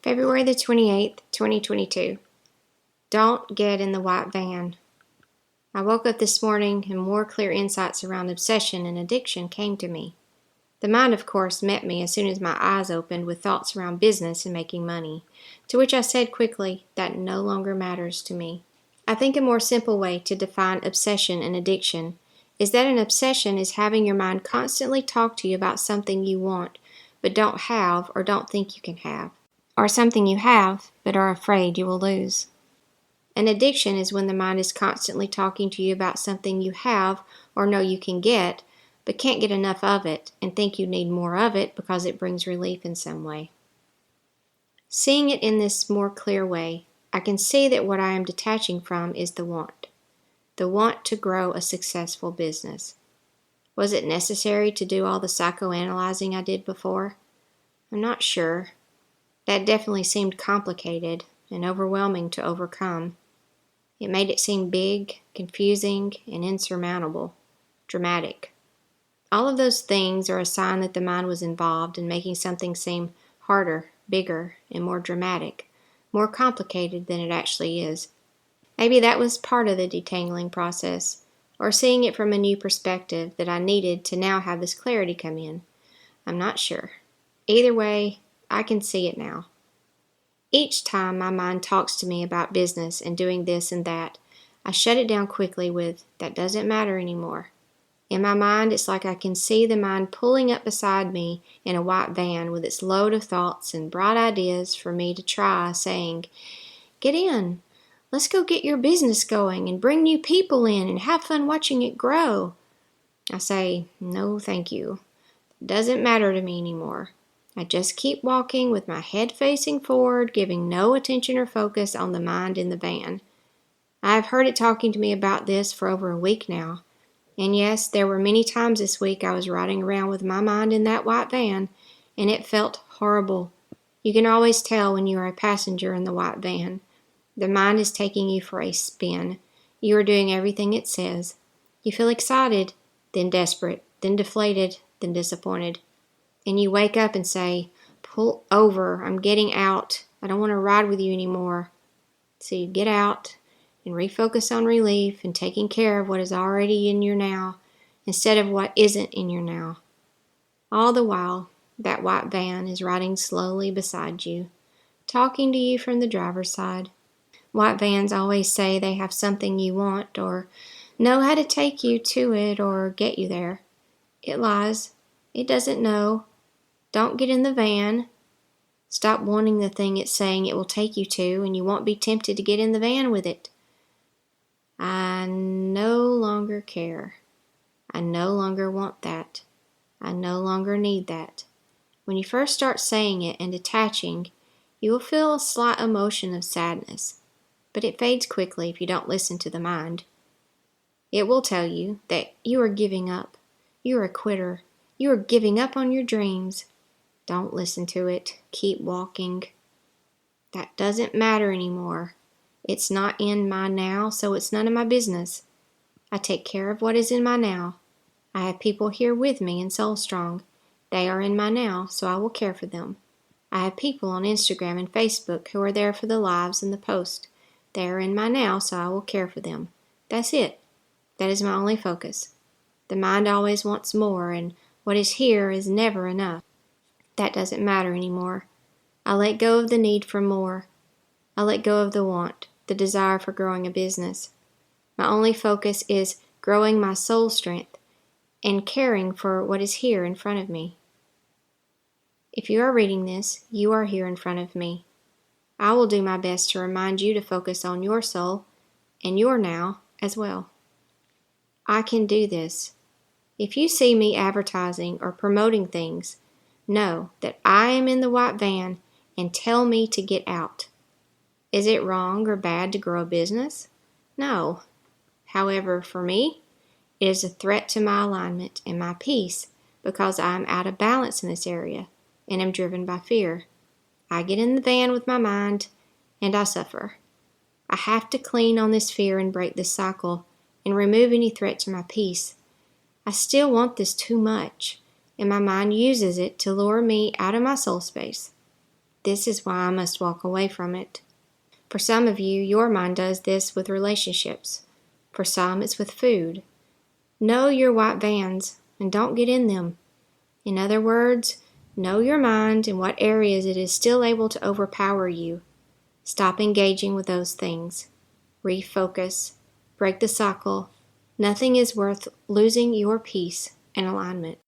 February the 28th, 2022. Don't get in the white van. I woke up this morning and more clear insights around obsession and addiction came to me. The mind, of course, met me as soon as my eyes opened with thoughts around business and making money, to which I said quickly, that no longer matters to me. I think a more simple way to define obsession and addiction is that an obsession is having your mind constantly talk to you about something you want, but don't have or don't think you can have, or something you have, but are afraid you will lose. An addiction is when the mind is constantly talking to you about something you have or know you can get, but can't get enough of it and think you need more of it because it brings relief in some way. Seeing it in this more clear way, I can see that what I am detaching from is the want to grow a successful business. Was it necessary to do all the psychoanalyzing I did before? I'm not sure. That definitely seemed complicated and overwhelming to overcome. It made it seem big, confusing, and insurmountable, dramatic. All of those things are a sign that the mind was involved in making something seem harder, bigger, and more dramatic, more complicated than it actually is. Maybe that was part of the detangling process, or seeing it from a new perspective that I needed to now have this clarity come in. I'm not sure. Either way, I can see it now. Each time my mind talks to me about business and doing this and that, I shut it down quickly with, that doesn't matter anymore. In my mind, it's like I can see the mind pulling up beside me in a white van with its load of thoughts and bright ideas for me to try, saying, get in. Let's go get your business going and bring new people in and have fun watching it grow. I say, no, thank you. It doesn't matter to me anymore. I just keep walking with my head facing forward, giving no attention or focus on the mind in the van. I have heard it talking to me about this for over a week now. And yes, there were many times this week I was riding around with my mind in that white van, and it felt horrible. You can always tell when you are a passenger in the white van. The mind is taking you for a spin. You are doing everything it says. You feel excited, then desperate, then deflated, then disappointed. And you wake up and say, pull over, I'm getting out. I don't want to ride with you anymore. So you get out and refocus on relief and taking care of what is already in your now instead of what isn't in your now. All the while, that white van is riding slowly beside you, talking to you from the driver's side. White vans always say they have something you want or know how to take you to it or get you there. It lies. It doesn't know. Don't get in the van. Stop wanting the thing it's saying it will take you to, and you won't be tempted to get in the van with it. I no longer care. I no longer want that. I no longer need that. When you first start saying it and detaching, you will feel a slight emotion of sadness, but it fades quickly if you don't listen to the mind. It will tell you that you are giving up. You are a quitter. You are giving up on your dreams. Don't listen to it. Keep walking. That doesn't matter anymore. It's not in my now, so it's none of my business. I take care of what is in my now. I have people here with me in Soul Strong. They are in my now, so I will care for them. I have people on Instagram and Facebook who are there for the lives and the post. They are in my now, so I will care for them. That's it. That is my only focus. The mind always wants more, and what is here is never enough. That doesn't matter anymore. I let go of the need for more. I let go of the want, the desire for growing a business. My only focus is growing my soul strength and caring for what is here in front of me. If you are reading this, you are here in front of me. I will do my best to remind you to focus on your soul and your now as well. I can do this. If you see me advertising or promoting things, know that I am in the white van and tell me to get out. Is it wrong or bad to grow a business? No. However, for me, it is a threat to my alignment and my peace because I am out of balance in this area and am driven by fear. I get in the van with my mind and I suffer. I have to clean on this fear and break this cycle and remove any threat to my peace. I still want this too much, and my mind uses it to lure me out of my soul space. This is why I must walk away from it. For some of you, your mind does this with relationships. For some, it's with food. Know your white vans and don't get in them. In other words, know your mind and what areas it is still able to overpower you. Stop engaging with those things. Refocus. Break the cycle. Nothing is worth losing your peace and alignment.